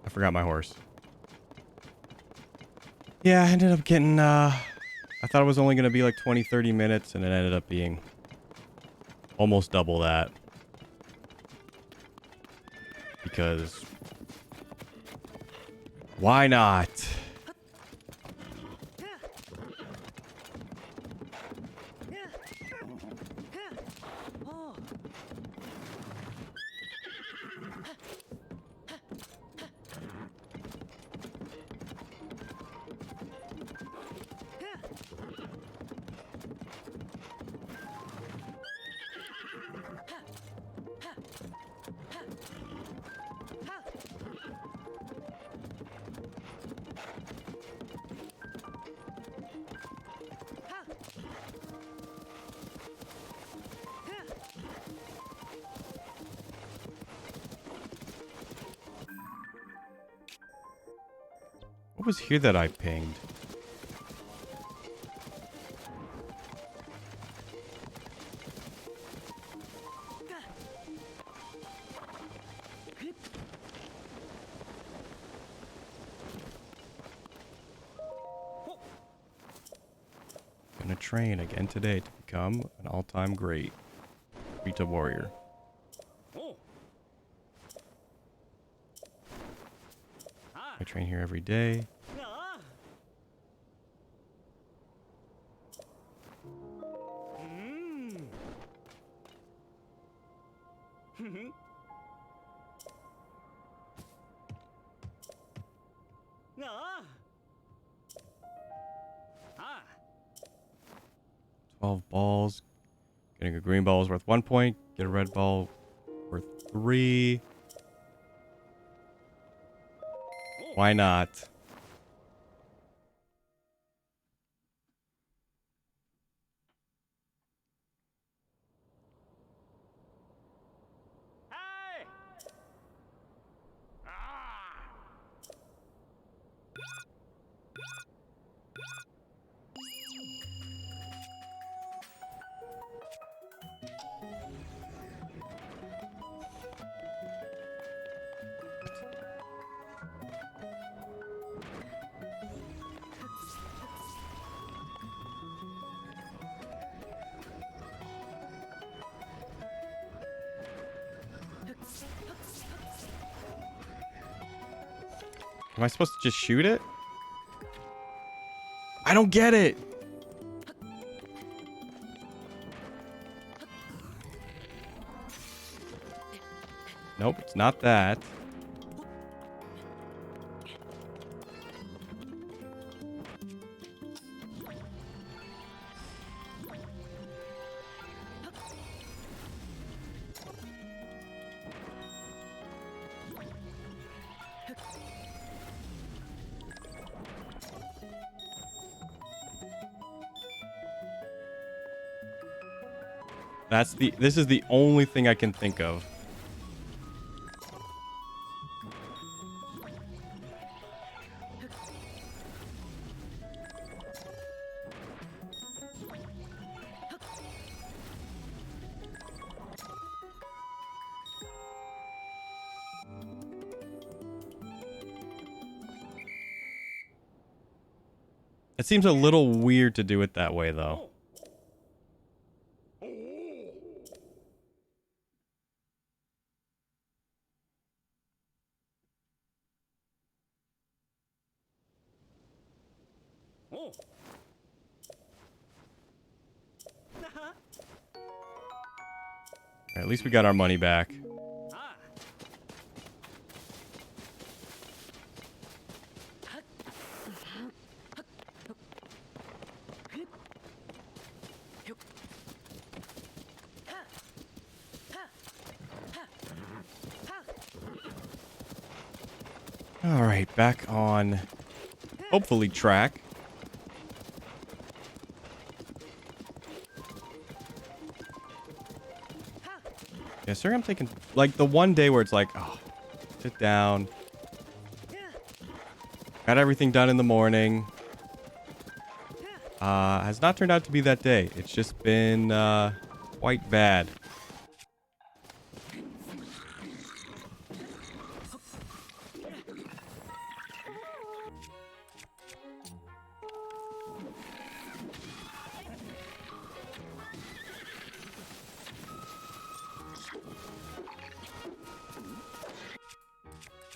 I forgot my horse. Yeah, I ended up getting, I thought it was only going to be like 20, 30 minutes, and it ended up being almost double that. Because why not? What was here that I pinged? Gonna train again today to become an all-time great Rita warrior. I train here every day. Balls. Getting a green ball is worth 1 point. Get a red ball worth 3. Why not? Am I supposed to just shoot it? I don't get it. Nope, it's not that. This is the only thing I can think of. It seems a little weird to do it that way, though. At least we got our money back. All right, back on, hopefully, track. Yeah, sir, I'm taking, like, the one day where it's like, oh, sit down. Got everything done in the morning. Has not turned out to be that day. It's just been, quite bad.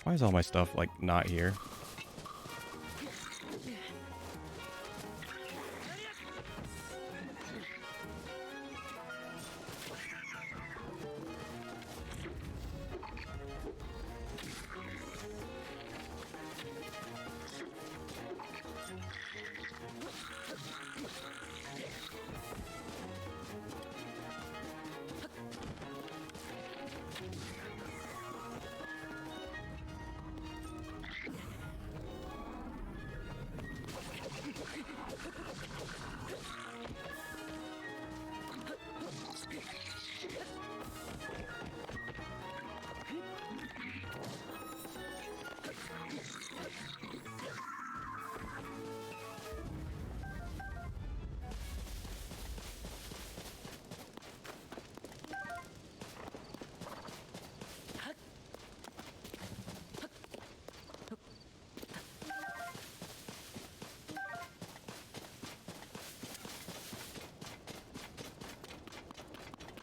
Why is all my stuff, like, not here?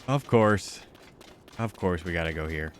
Of course. Of course we gotta go here.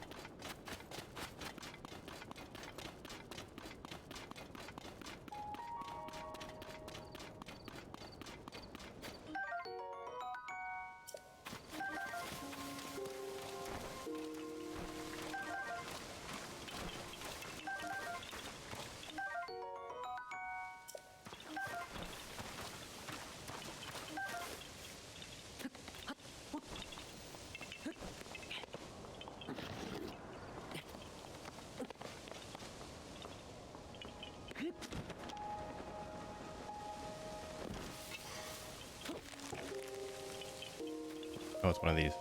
Oh, it's one of these.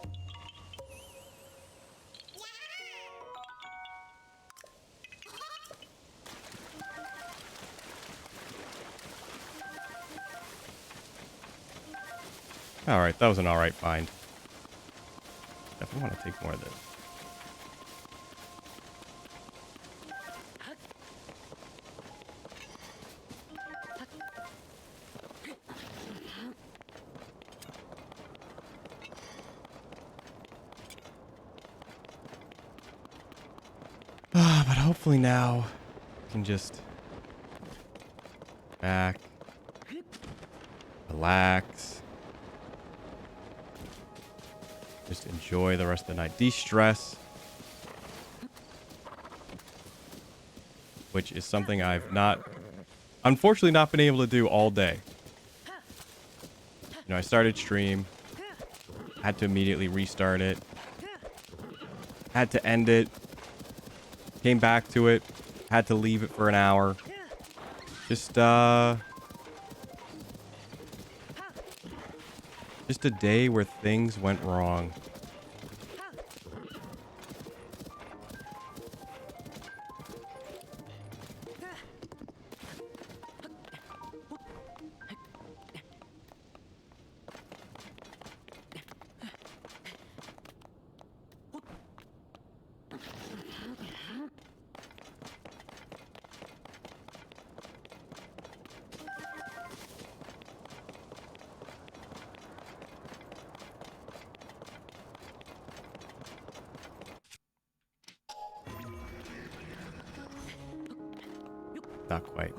Alright, that was an alright find. Definitely want to take more of this. But hopefully now I can just back, relax, just enjoy the rest of the night, de-stress, which is something I've unfortunately not been able to do all day. You know, I started stream, had to immediately restart it, had to end it, came back to it, had to leave it for an hour. Just a day where things went wrong. Not quite.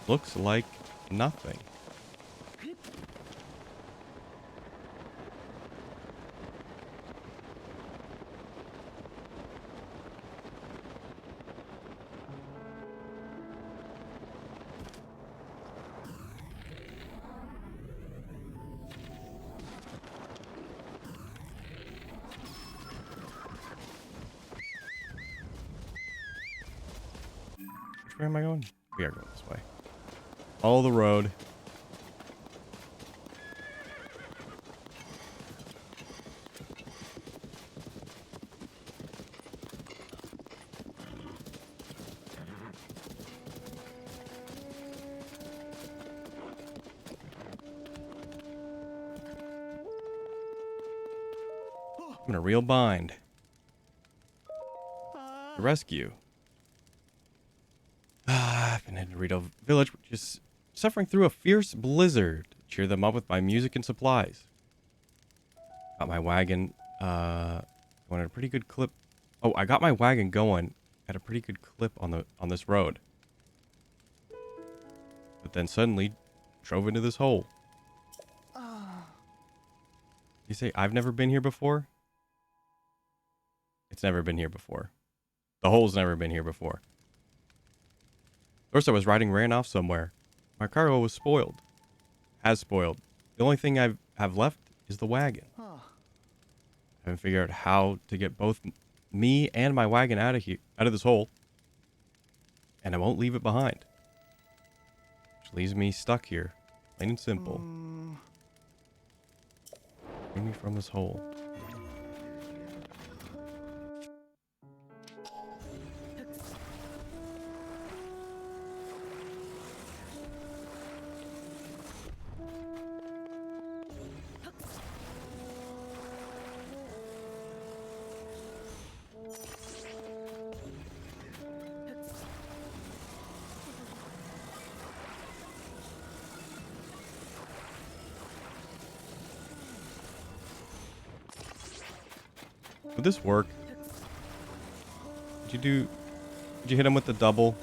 Looks like nothing. way am I going? We are going this way. Follow the road. I'm in a real bind. The rescue. I've been in Dorito Village, which is suffering through a fierce blizzard. Cheer them up with my music and supplies. Got my wagon going at a pretty good clip. Oh, I got my wagon going at a pretty good clip on this road. But then suddenly drove into this hole. You say I've never been here before? It's never been here before. The hole's never been here before. First I was riding ran off somewhere. My cargo was spoiled. Has spoiled. The only thing I have left is the wagon. I haven't figured out how to get both me and my wagon out of here, out of this hole. And I won't leave it behind. Which leaves me stuck here. Plain and simple. Bring me from this hole. Would this work? Did you hit him with the double?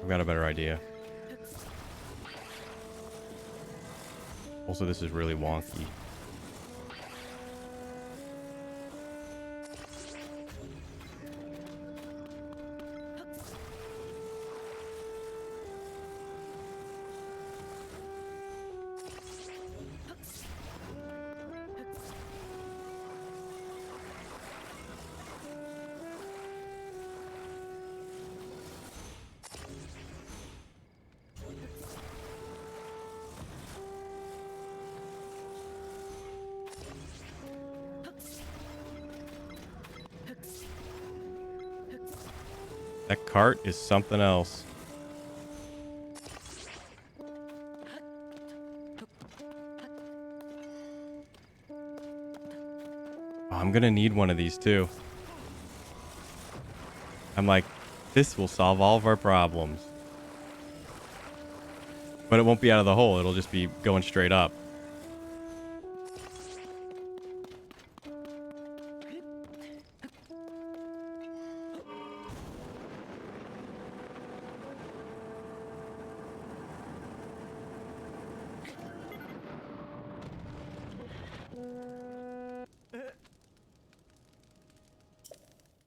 I've got a better idea. Also, this is really wonky. That cart is something else. Oh, I'm gonna need one of these too. I'm like, this will solve all of our problems. But it won't be out of the hole. It'll just be going straight up.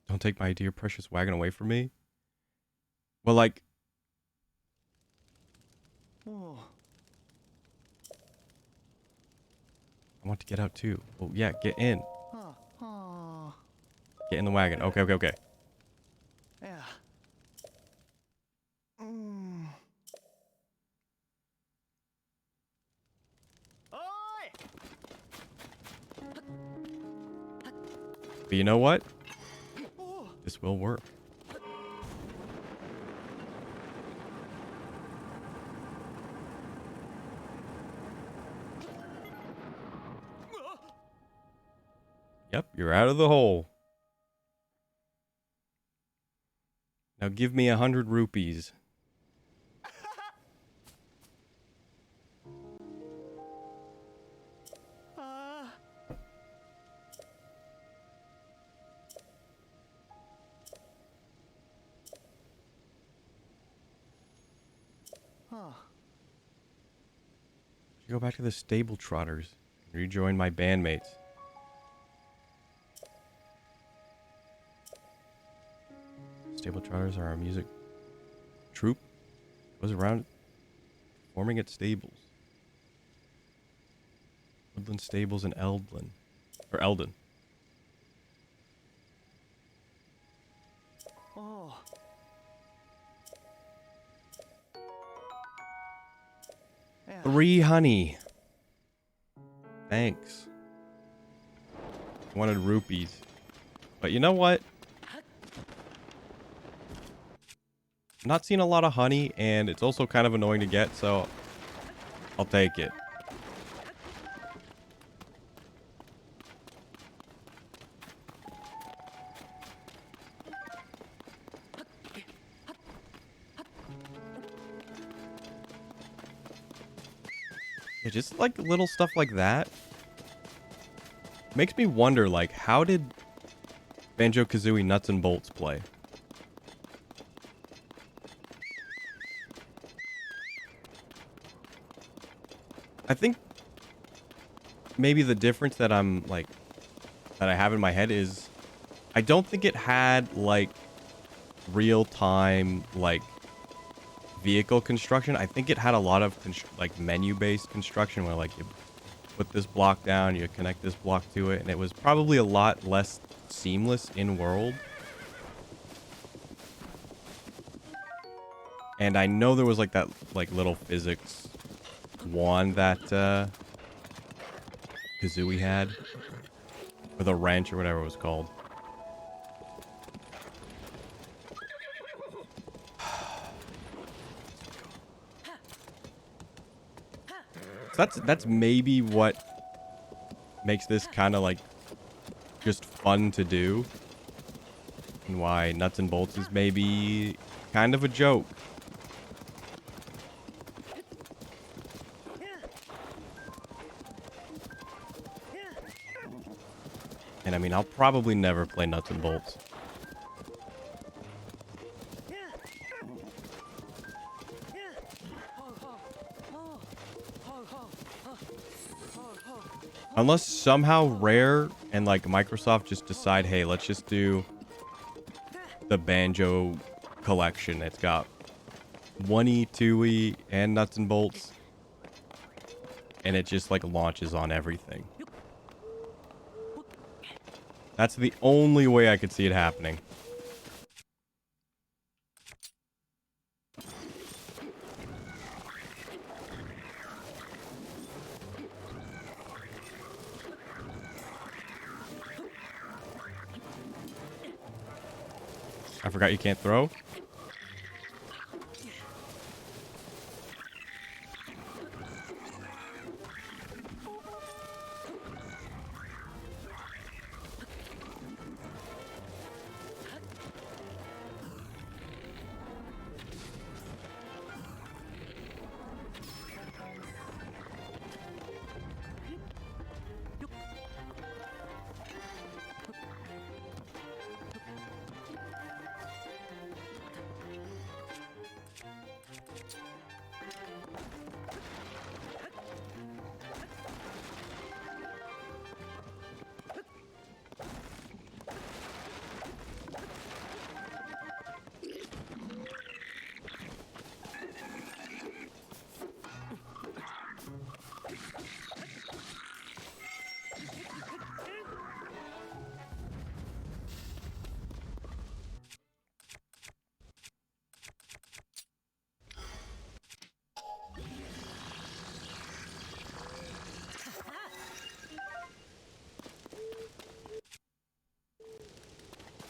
Don't take my dear precious wagon away from me. Well, like... I want to get out too. Well, yeah, get in. Get in the wagon. Okay, okay, okay. Yeah. But you know what? This will work. Yep, you're out of the hole. Now give me 100 rupees. Go back to the stable trotters and rejoin my bandmates. Stable trotters are our music troupe. Goes around performing at stables. Woodland Stables in Eldlin. Or Eldon. Oh. 3 honey. Thanks. Wanted rupees. But you know what? I'm not seeing a lot of honey, and it's also kind of annoying to get, so I'll take it. Yeah, just like little stuff like that makes me wonder, like, how did Banjo-Kazooie Nuts and Bolts play? I think maybe the difference that I have in my head is I don't think it had, like, real-time, like, vehicle construction. I think it had a lot of, like, menu-based construction where, like, you put this block down, you connect this block to it, and it was probably a lot less seamless in-world. And I know there was, like, that, like, little physics wand that, Kazooie had. Or the wrench, or whatever it was called. So that's maybe what makes this kind of, like, just fun to do. And why Nuts and Bolts is maybe kind of a joke. And I mean, I'll probably never play Nuts and Bolts. Unless somehow Rare and, like, Microsoft just decide, hey, let's just do the Banjo collection. It's got 1E, 2E, and Nuts and Bolts. And it just, like, launches on everything. That's the only way I could see it happening. I forgot you can't throw.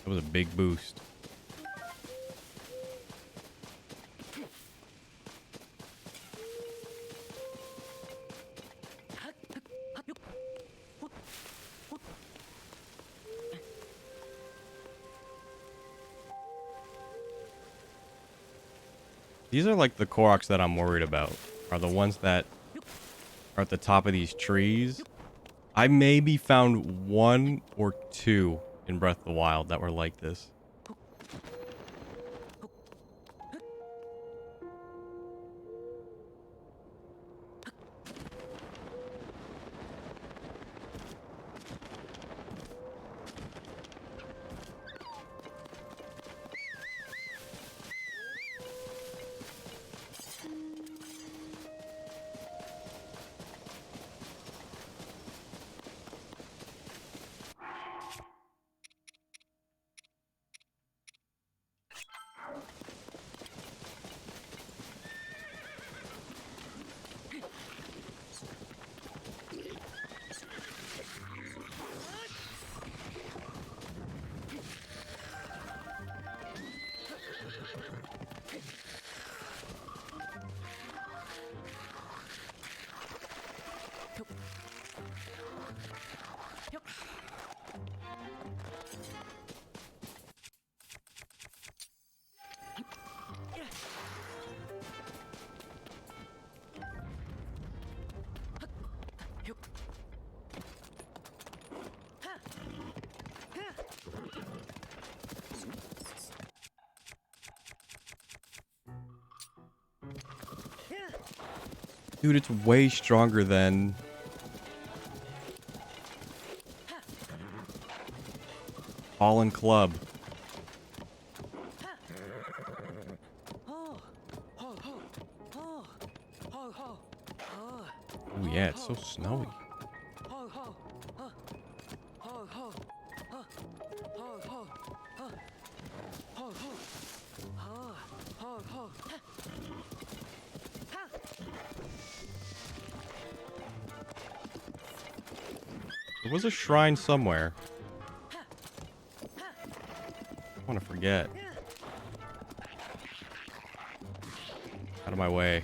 That was a big boost. These are like the Koroks that I'm worried about. Are the ones that are at the top of these trees. I maybe found 1 or 2 in Breath of the Wild that were like this. Dude, it's way stronger than... Fallen Club. Oh yeah, it's so snowy. There was a shrine somewhere. I want to forget. Out of my way.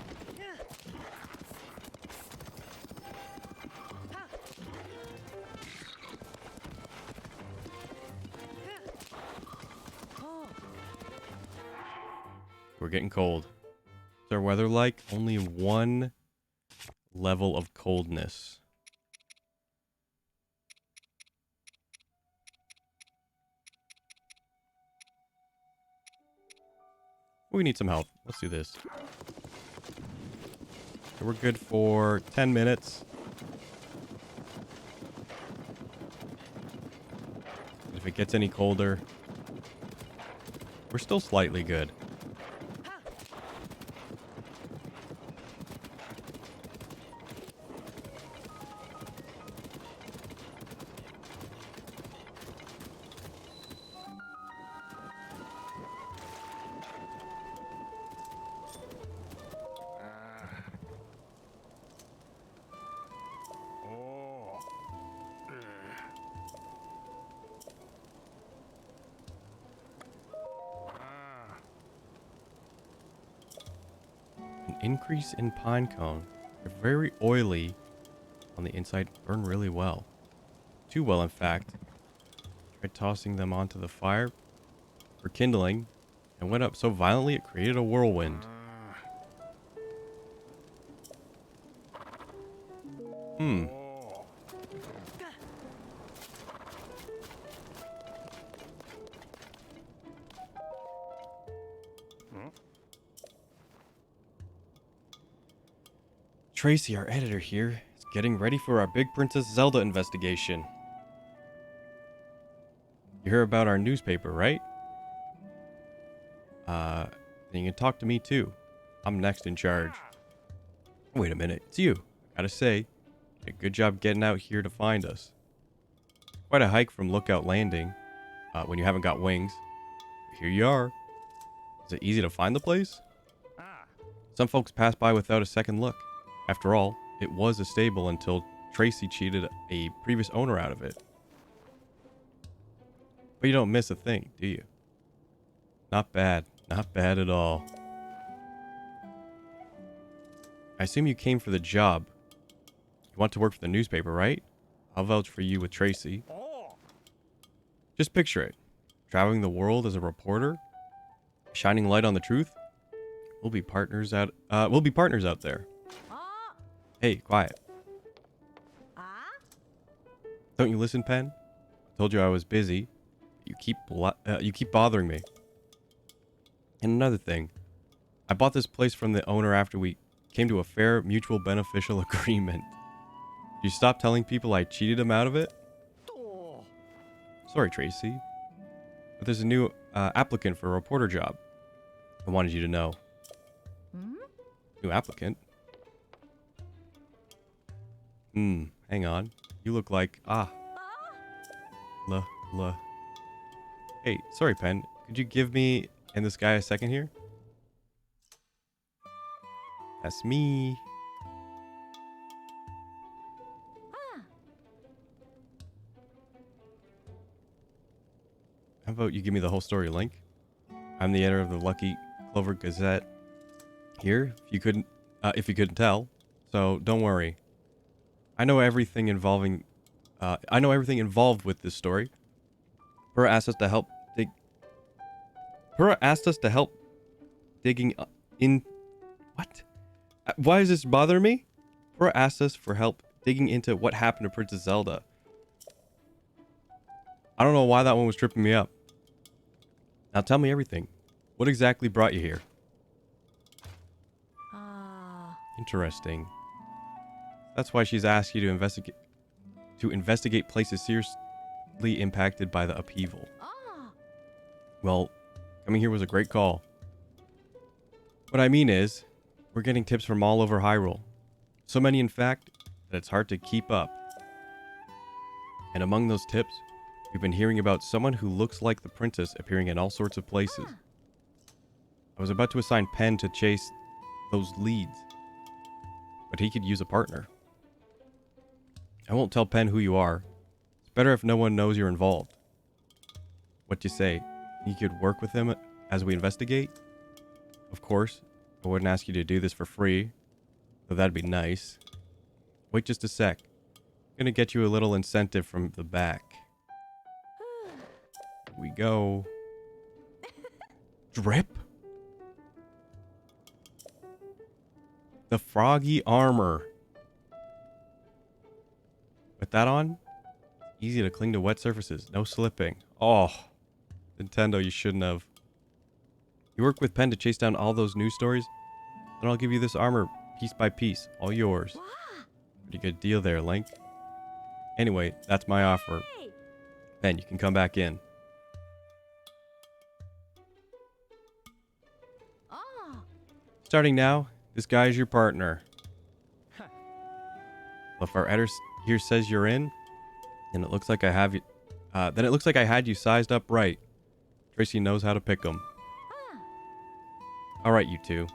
We're getting cold. What's our weather like? Only one level of coldness. We need some help. Let's do this. So we're good for 10 minutes. If it gets any colder, we're still slightly good. Increase in pine cone. They're very oily on the inside, burn really well. Too well, in fact. Tried tossing them onto the fire for kindling and went up so violently it created a whirlwind. Tracy, our editor here, is getting ready for our Big Princess Zelda investigation. You hear about our newspaper, right? Then you can talk to me too. I'm next in charge. Wait a minute, it's you. I gotta say, a good job getting out here to find us. Quite a hike from Lookout Landing, when you haven't got wings. Here you are. Is it easy to find the place? Some folks pass by without a second look. After all, it was a stable until Tracy cheated a previous owner out of it. But you don't miss a thing, do you? Not bad. Not bad at all. I assume you came for the job. You want to work for the newspaper, right? I'll vouch for you with Tracy. Just picture it. Traveling the world as a reporter, shining light on the truth. We'll be partners out there. Hey, quiet. Don't you listen, Pen? I told you I was busy. You keep bothering me. And another thing, I bought this place from the owner after we came to a fair mutual beneficial agreement. You stop telling people I cheated him out of it? Sorry, Tracy. But there's a new applicant for a reporter job. I wanted you to know. New applicant? Hang on. You look like... Hey, sorry, Pen. Could you give me and this guy a second here? That's me. How about you give me the whole story, Link? I'm the editor of the Lucky Clover Gazette here, if you couldn't tell. So don't worry. I know everything involved with this story. Pura asked us to help digging in. What? Why does this bother me? Pura asked us for help digging into what happened to Princess Zelda. I don't know why that one was tripping me up. Now tell me everything. What exactly brought you here? Interesting. That's why she's asked you to investigate places seriously impacted by the upheaval. Well, coming here was a great call. What I mean is, we're getting tips from all over Hyrule. So many, in fact, that it's hard to keep up. And among those tips, we've been hearing about someone who looks like the princess appearing in all sorts of places. I was about to assign Pen to chase those leads, but he could use a partner. I won't tell Pen who you are. It's better if no one knows you're involved. What do you say? You could work with him as we investigate? Of course, I wouldn't ask you to do this for free, though that'd be nice. Wait just a sec. I'm gonna get you a little incentive from the back. Here we go. Drip? The froggy armor. With that on, easy to cling to wet surfaces, no slipping. Oh, Nintendo, you shouldn't have. You work with Pen to chase down all those news stories, then I'll give you this armor piece by piece, all yours. Pretty good deal there, Link. Anyway, that's my offer. Pen, you can come back in. Starting now, this guy is your partner. Well, if our editor here says you're in, then it looks like I have you. Then it looks like I had you sized up right. Tracy knows how to pick them. All right, you two.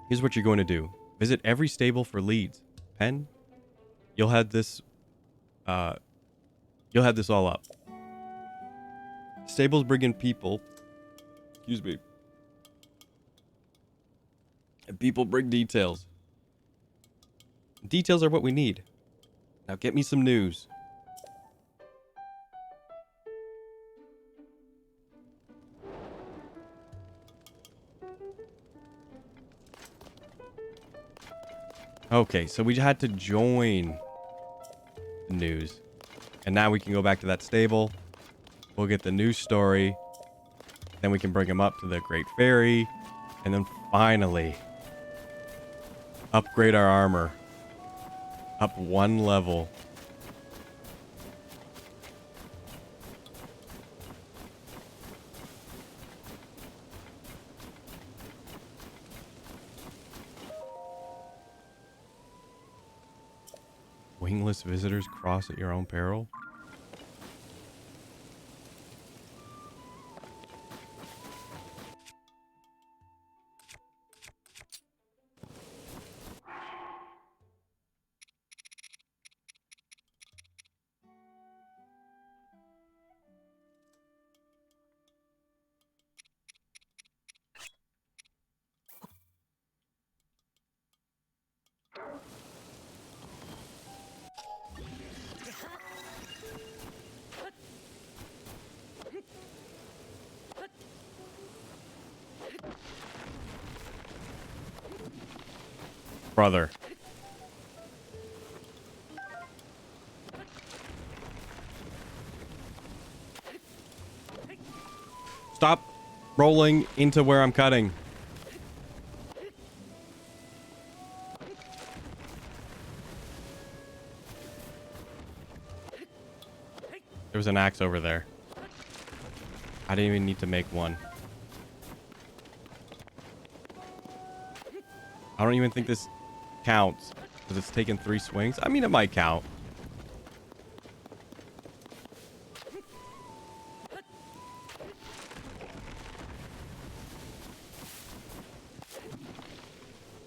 Here's what you're going to do. Visit every stable for leads. Pen, you'll have this. You'll have this all up. Stables bring in people. Excuse me. And people bring details. Details are what we need. Now get me some news. Okay, so we had to join the news. And now we can go back to that stable. We'll get the news story. Then we can bring him up to the Great Fairy. And then finally, upgrade our armor. Up one level. Wingless visitors cross at your own peril? Brother. Stop rolling into where I'm cutting. There was an axe over there. I didn't even need to make one. I don't even think this counts because it's taken 3 swings. I mean, it might count.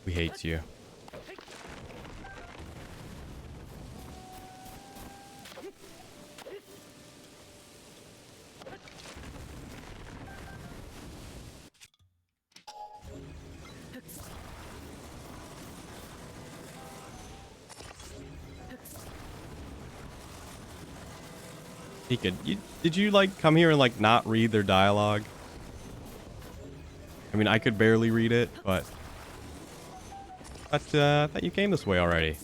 We hate you. He could. Did you like come here and like not read their dialogue? I mean, I could barely read it, but I thought you came this way already.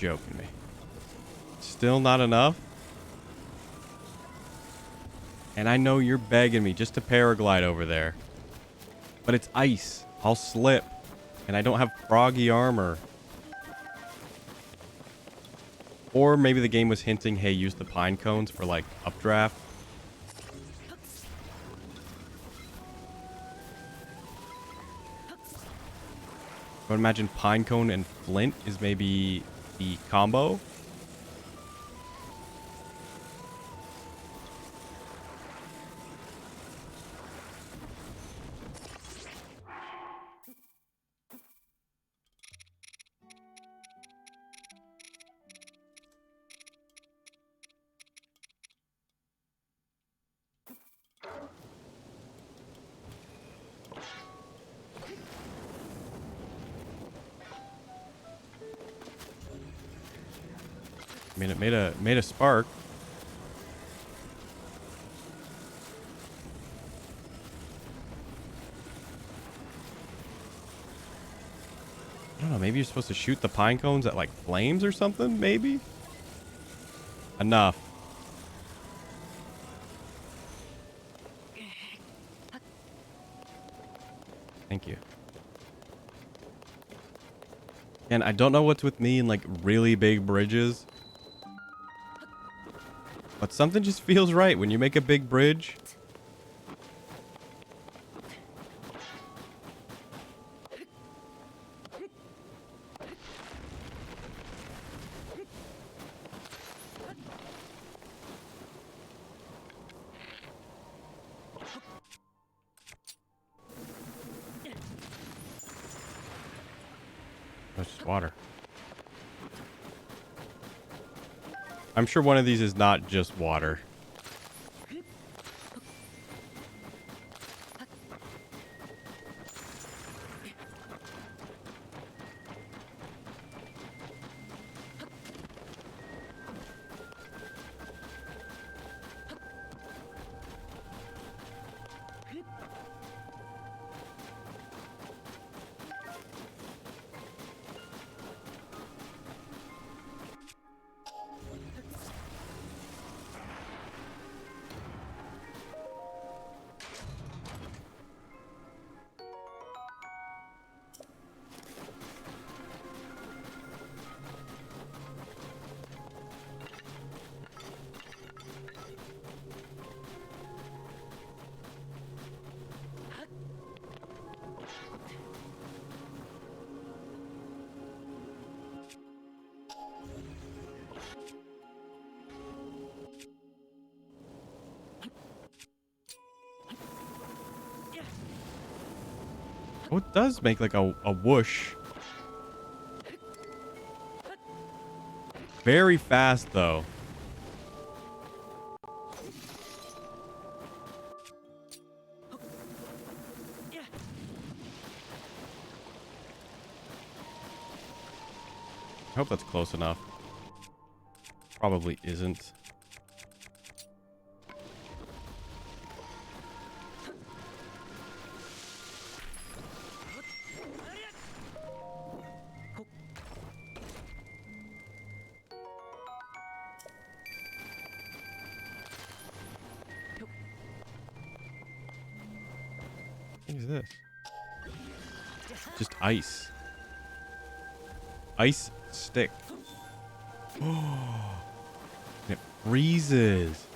joking me. Still not enough? And I know you're begging me just to paraglide over there. But it's ice. I'll slip. And I don't have froggy armor. Or maybe the game was hinting, hey, use the pine cones for, like, updraft. I would imagine pine cone and flint is maybe the combo. I mean, it made a spark. I don't know, maybe you're supposed to shoot the pine cones at, like, flames or something, maybe? Enough. Thank you. And I don't know what's with me and, like, really big bridges. But something just feels right when you make a big bridge. That's just water. I'm sure one of these is not just water. Oh, it does make like a whoosh. Very fast, though. I hope that's close enough. Probably isn't. What is this? Just ice. Ice stick. Oh, it freezes.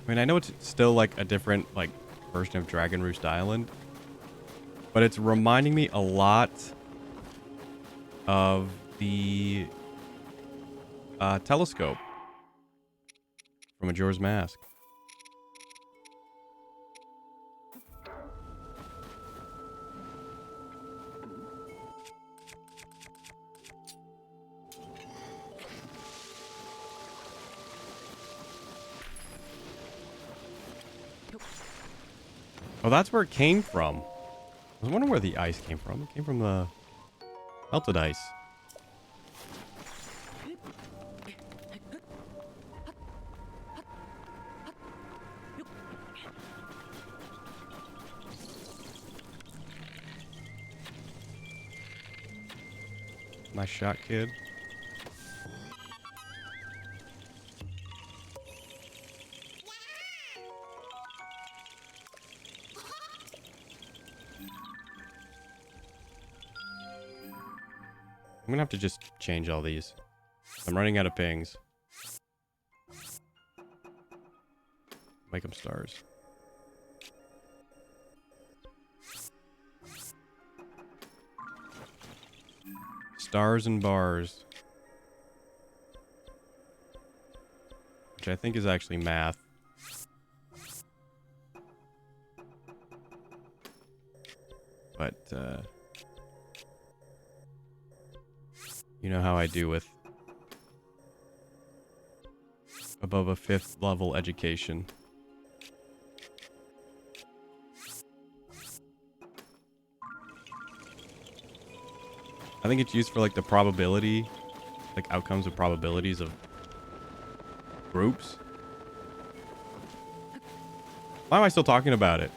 I mean, I know it's still like a different like version of Dragon Roost Island, but it's reminding me a lot of the telescope from Majora's Mask. Oh, that's where it came from. I was wondering where the ice came from. It came from the melted ice. Nice shot, kid. I'm gonna have to just change all these. I'm running out of pings. Make them stars. Stars and bars. Which I think is actually math. But, you know how I do with above a 5th level education. I think it's used for like the probability, like outcomes of probabilities of groups. Why am I still talking about it?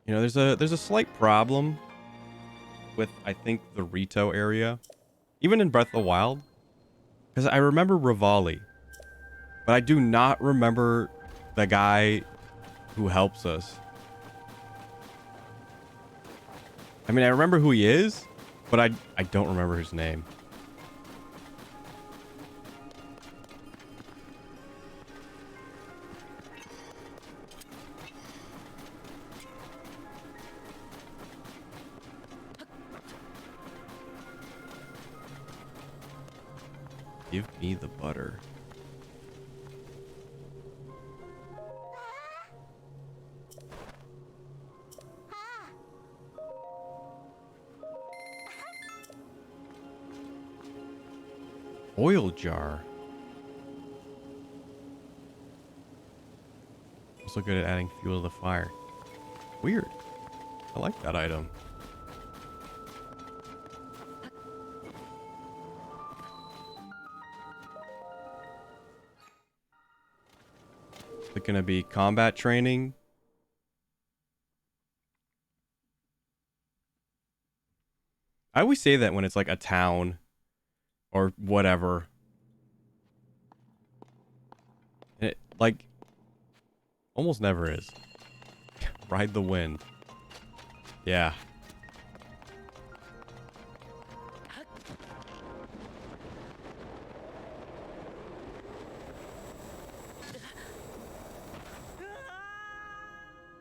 You know, there's a slight problem with, I think, the Rito area, even in Breath of the Wild, because I remember Rivali, but I do not remember the guy who helps us. I mean, I remember who he is, but I don't remember his name. Give me the butter. Oil jar. Also good at adding fuel to the fire. Weird. I like that item. Is it gonna be combat training? I always say that when it's like a town or whatever. And it like almost never is. Ride the wind. Yeah.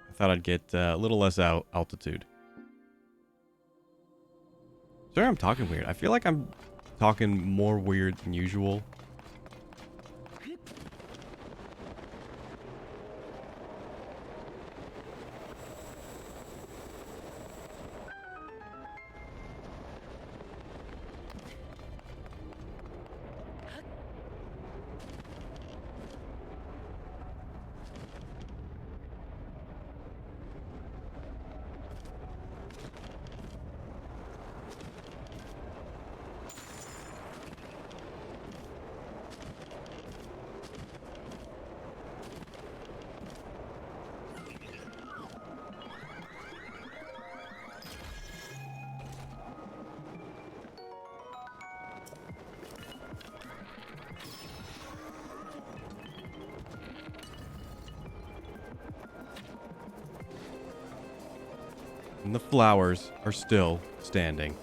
I thought I'd get a little less altitude. Sorry, I'm talking weird. I feel like I'm talking more weird than usual. And the flowers are still standing.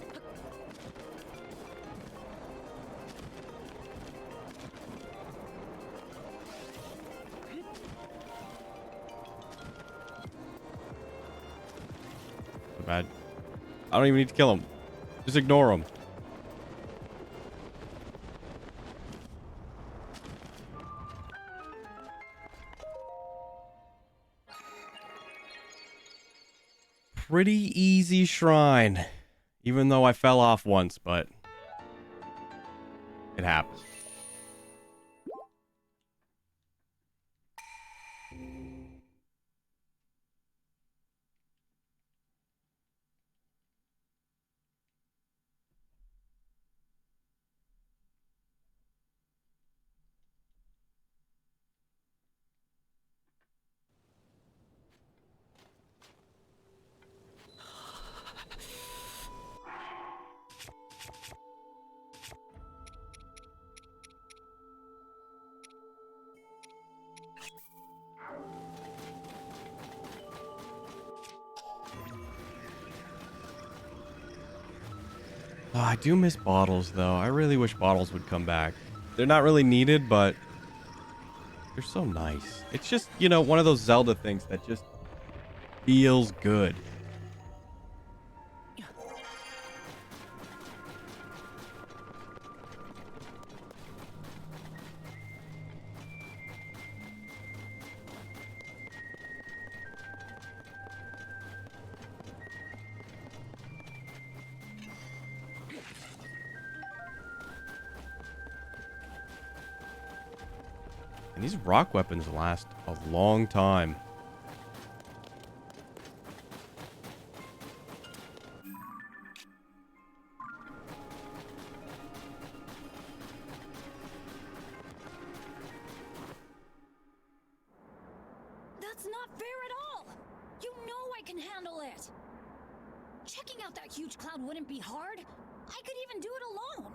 bad. I don't even need to kill him. Just ignore him. Pretty easy shrine. Even though I fell off once, but it happened. Oh, I do miss bottles, though. I really wish bottles would come back. They're not really needed, but they're so nice. It's just, you know, one of those Zelda things that just feels good. And these rock weapons last a long time. That's not fair at all! You know I can handle it! Checking out that huge cloud wouldn't be hard. I could even do it alone.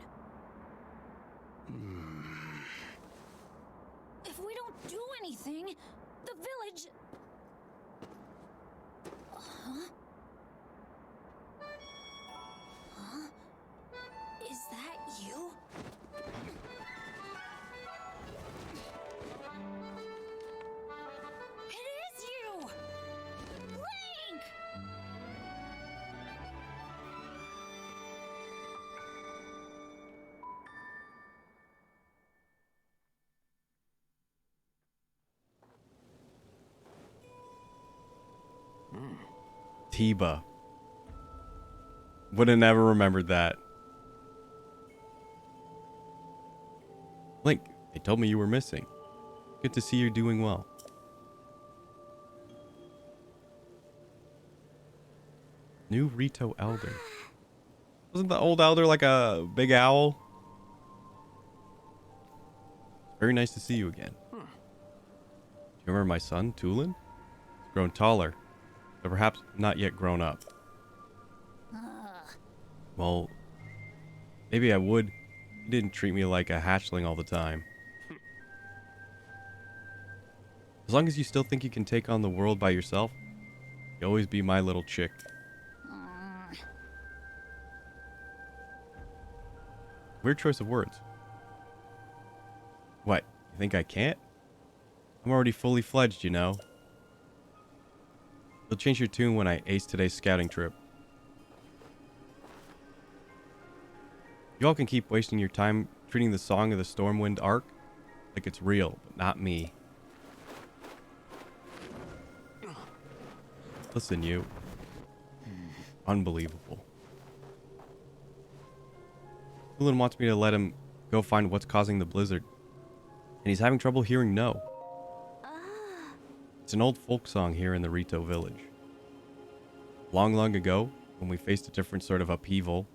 If we don't do anything, the village... Huh? Huh? Is that you? It is you! Link! Tiba. Would have never remembered that. Link, they told me you were missing. Good to see you're doing well. New Rito Elder. Wasn't the old elder like a big owl? Very nice to see you again. Do you remember my son, Tulin? He's grown taller, but perhaps not yet grown up. Well, maybe I would. You didn't treat me like a hatchling all the time. As long as you still think you can take on the world by yourself, you'll always be my little chick. Weird choice of words. What, you think I can't? I'm already fully fledged, you know. You'll change your tune when I ace today's scouting trip. You all can keep wasting your time treating the Song of the Stormwind arc like it's real, but not me. Listen, you. Unbelievable. Tulin wants me to let him go find what's causing the blizzard, and he's having trouble hearing no. It's an old folk song here in the Rito village. Long, long ago, when we faced a different sort of upheaval,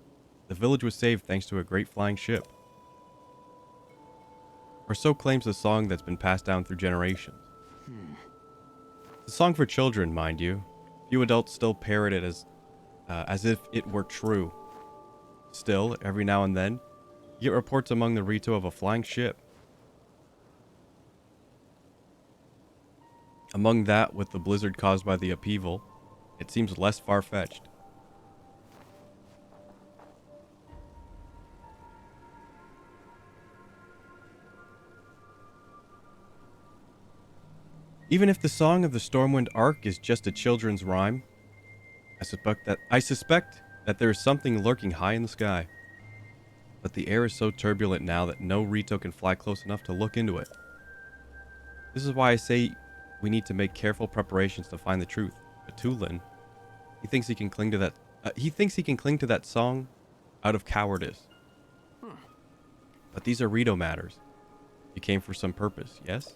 the village was saved thanks to a great flying ship. Or so claims the song that's been passed down through generations. It's a song for children, mind you. Few adults still parrot it as if it were true. Still, every now and then, you get reports among the Rito of a flying ship. Among that, with the blizzard caused by the upheaval, it seems less far-fetched. Even if the Song of the Stormwind arc is just a children's rhyme, I suspect that there is something lurking high in the sky. But the air is so turbulent now that no Rito can fly close enough to look into it. This is why I say we need to make careful preparations to find the truth. But Tulin, he thinks he can cling to that. He thinks he can cling to that song out of cowardice. But these are Rito matters. You came for some purpose, yes?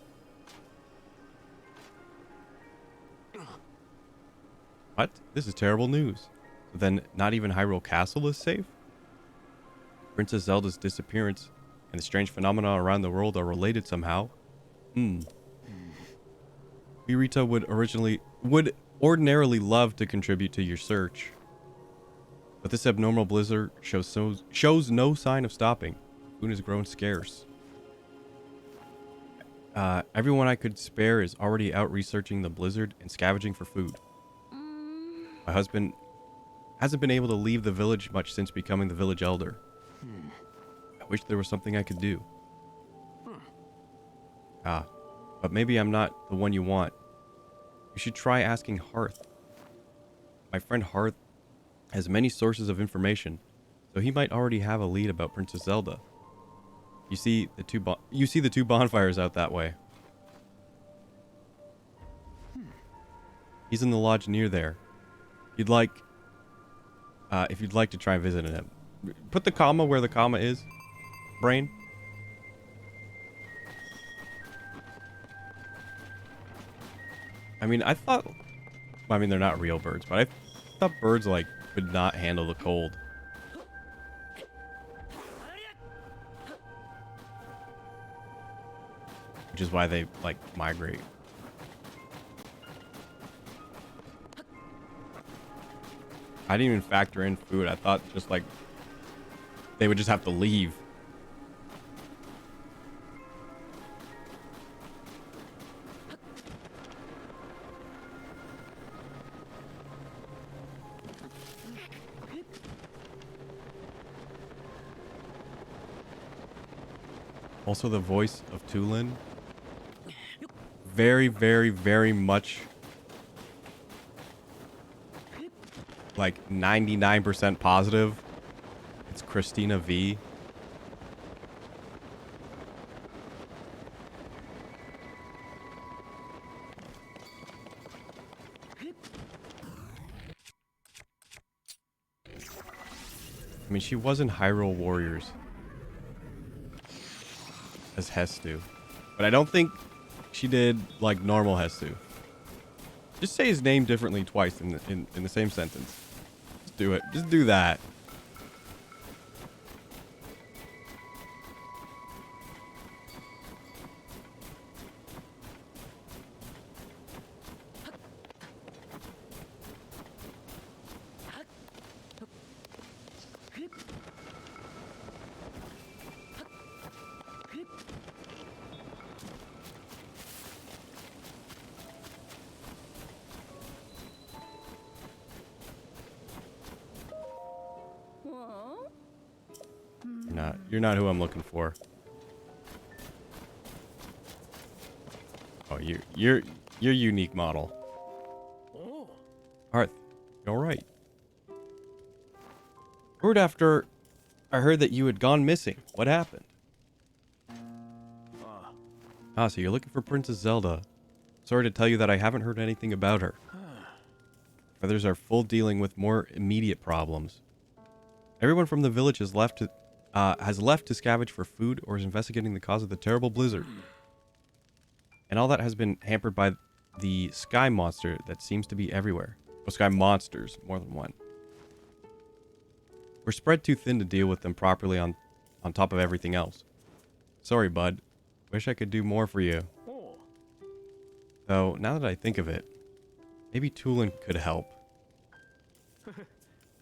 What? This is terrible news. So then, not even Hyrule Castle is safe? Princess Zelda's disappearance and the strange phenomena around the world are related somehow. Kirito would ordinarily love to contribute to your search. But this abnormal blizzard shows no sign of stopping. Food has grown scarce. Everyone I could spare is already out researching the blizzard and scavenging for food. My husband hasn't been able to leave the village much since becoming the village elder. I wish there was something I could do. But maybe I'm not the one you want. You should try asking Hearth. My friend Hearth has many sources of information, so he might already have a lead about Princess Zelda. You see the two bonfires out that way. He's in the lodge near there. If you'd like to try and visit him. Put the comma where the comma is, brain. I mean, they're not real birds, but I thought birds, like, could not handle the cold. Which is why they, like, migrate. I didn't even factor in food. I thought just, like, they would just have to leave. Also, the voice of Tulin. Very, very, very much like 99% positive. It's Christina V. I mean, she was in Hyrule Warriors as Hestu, but I don't think she did like normal Hestu. Just say his name differently twice in the same sentence. Just do it. Just do that. You're not who I'm looking for. Oh, you're unique model. Hearth, you all right? Word after I heard that you had gone missing. What happened? So you're looking for Princess Zelda. Sorry to tell you that I haven't heard anything about her. Others are full dealing with more immediate problems. Everyone from the village has left to scavenge for food or is investigating the cause of the terrible blizzard. And all that has been hampered by the sky monster that seems to be everywhere. Well, sky monsters, more than one. We're spread too thin to deal with them properly on top of everything else. Sorry, bud. Wish I could do more for you. Though, now that I think of it, maybe Tulin could help.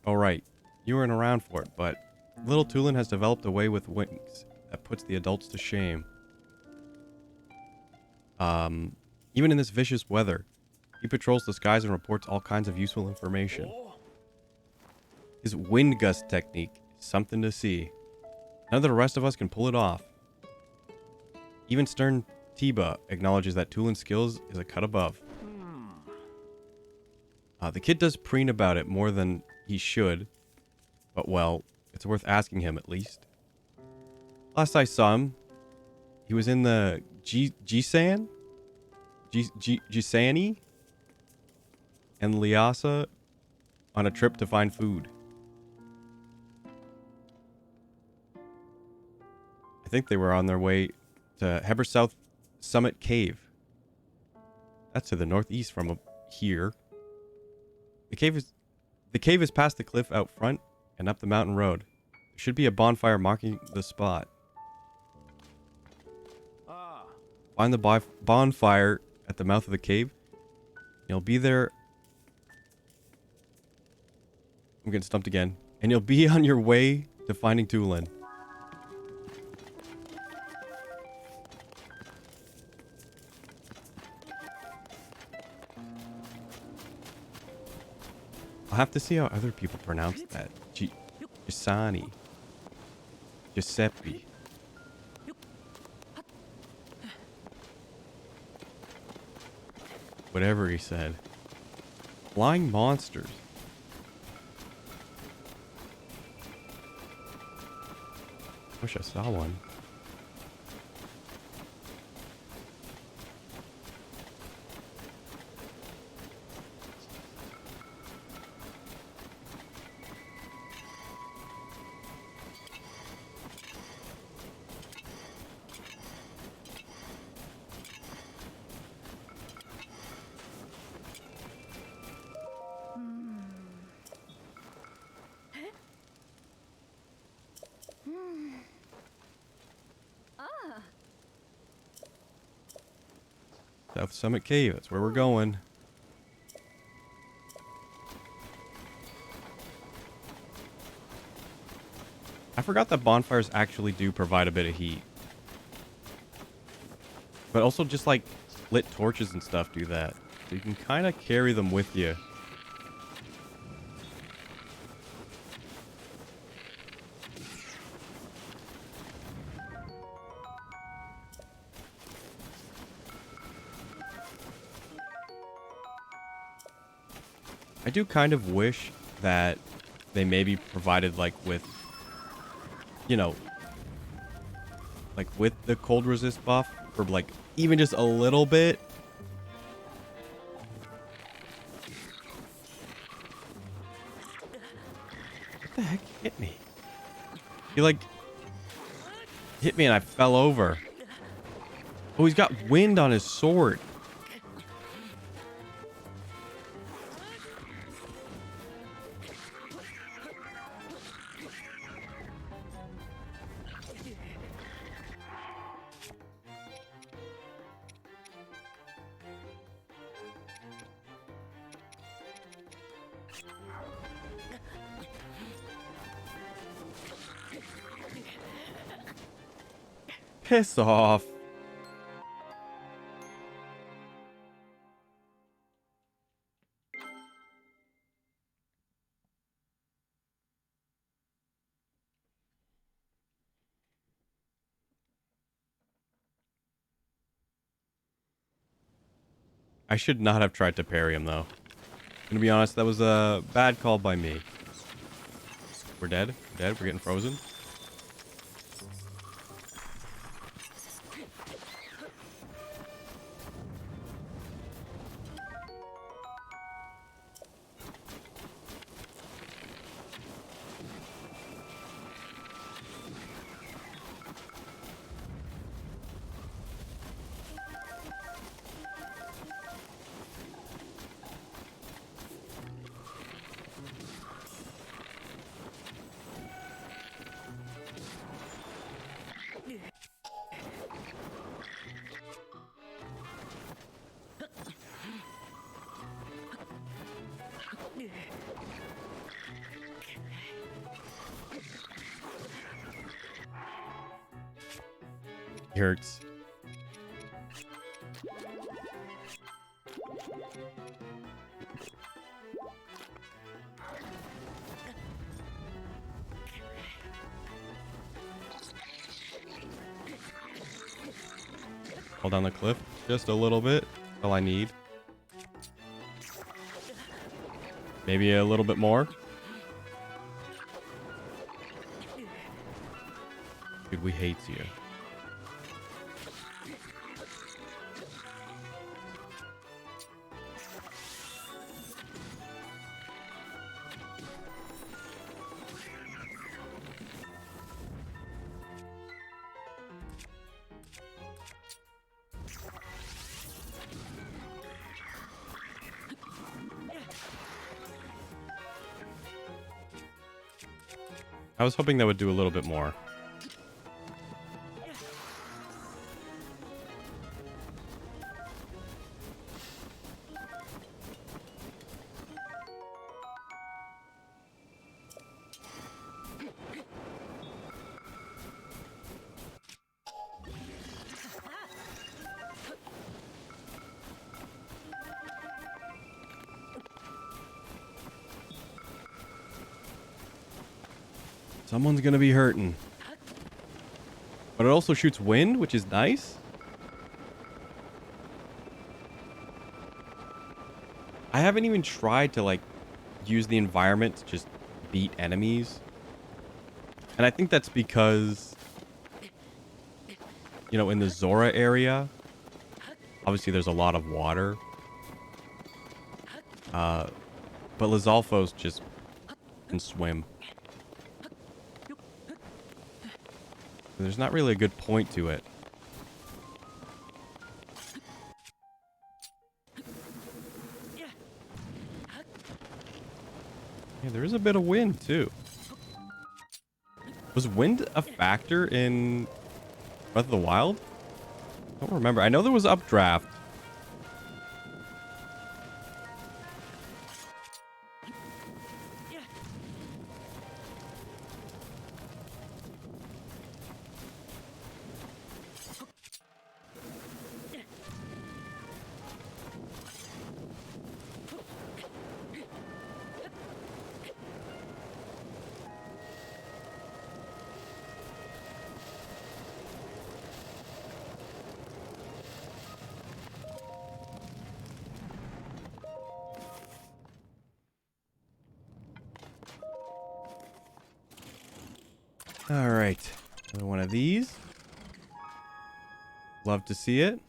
Alright, you weren't around for it, but little Tulin has developed a way with wings that puts the adults to shame. Even in this vicious weather, he patrols the skies and reports all kinds of useful information. His wind gust technique is something to see. None of the rest of us can pull it off. Even stern Tiba acknowledges that Tulin's skills is a cut above. The kid does preen about it more than he should. But, well, it's worth asking him at least. Last I saw him, he was in the Jisan? Jisani? And Lhasa on a trip to find food. I think they were on their way to Heber South Summit Cave. That's to the northeast from here. The cave is past the cliff out front and up the mountain road. There should be a bonfire marking the spot. Find the bonfire at the mouth of the cave. You'll be there. I'm getting stumped again. And you'll be on your way to finding Tulin. I'll have to see how other people pronounce that. Gisani. Giuseppe. Whatever he said. Flying monsters. Wish I saw one. South Summit Cave, that's where we're going. I forgot that bonfires actually do provide a bit of heat. But also just like lit torches and stuff do that. So you can kind of carry them with you. I do kind of wish that they maybe provided like with, you know, like with the cold resist buff for like even just a little bit. What the heck hit me? He like hit me and I fell over. Oh, he's got wind on his sword. Piss off. I should not have tried to parry him, though. Gonna be honest, that was a bad call by me. We're dead. We're dead. We're getting frozen. He hurts. Fall down the cliff just a little bit. All I need. Maybe a little bit more. Dude, we hates you. I was hoping that would do a little bit more. Someone's gonna be hurting. But it also shoots wind, which is nice. I haven't even tried to, like, use the environment to just beat enemies. And I think that's because, you know, in the Zora area, obviously there's a lot of water. But Lizalfos just can swim. There's not really a good point to it. Yeah, there is a bit of wind, too. Was wind a factor in Breath of the Wild? I don't remember. I know there was updraft. All right. Another one of these. Love to see it.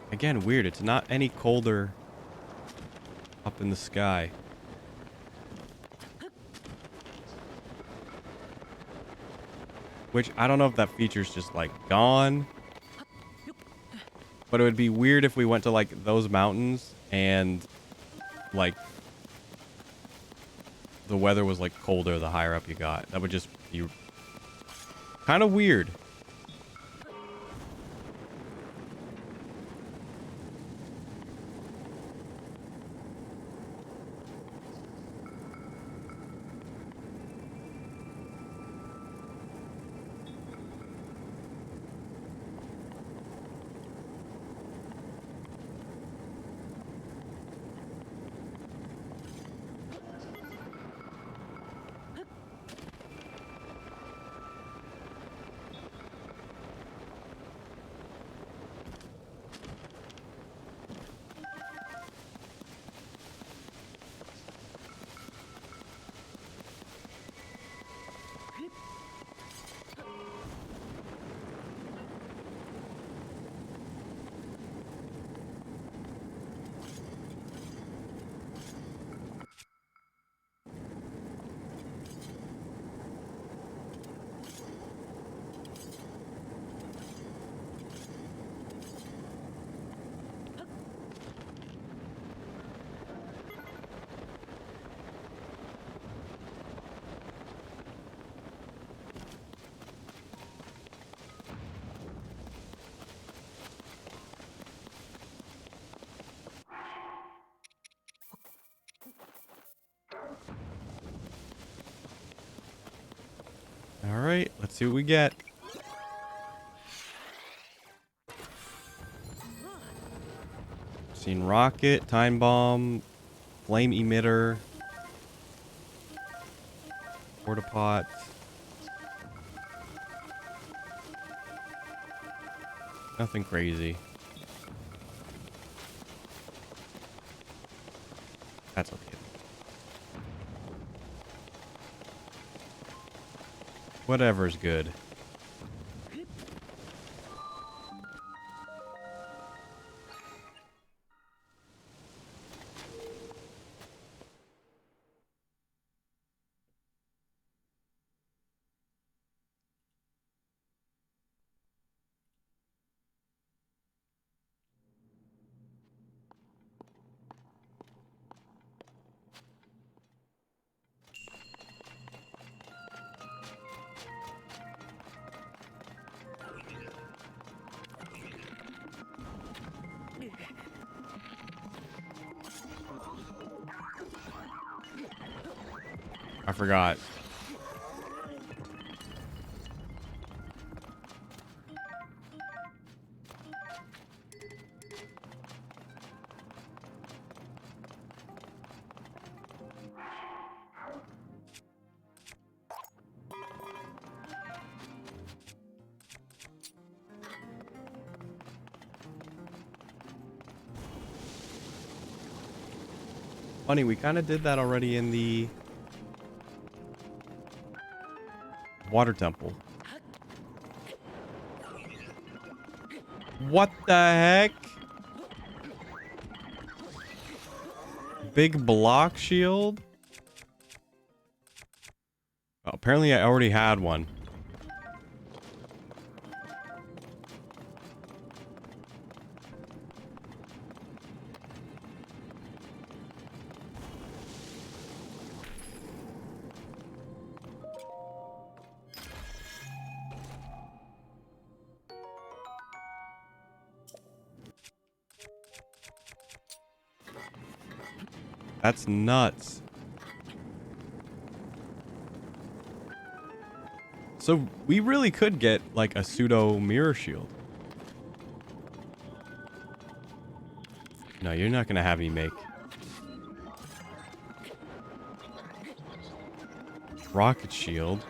Again, weird. It's not any colder up in the sky. Which, I don't know if that feature's just, like, gone. But it would be weird if we went to, like, those mountains and, like, the weather was, like, colder the higher up you got. That would just be kind of weird. Alright, let's see what we get. Seen rocket, time bomb, flame emitter, porta pot. Nothing crazy. That's okay. Whatever's good. I forgot. Funny, we kind of did that already in the water temple. What the heck? Big block shield? Oh, apparently I already had one. That's nuts. So we really could get like a pseudo mirror shield. No, you're not gonna have me make. Rocket shield.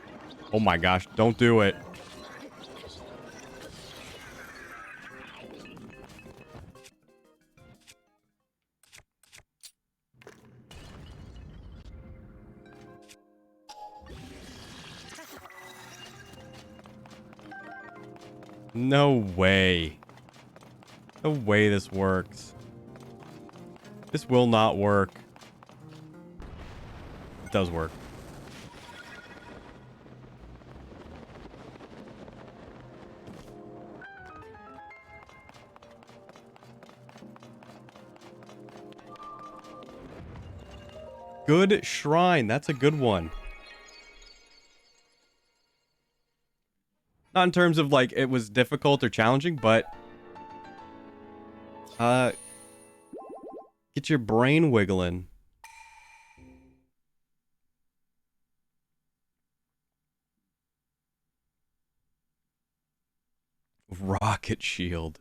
Oh my gosh, don't do it. No way. No way this works. This will not work. It does work. Good shrine. That's a good one. Not in terms of like it was difficult or challenging, but get your brain wiggling. Rocket shield.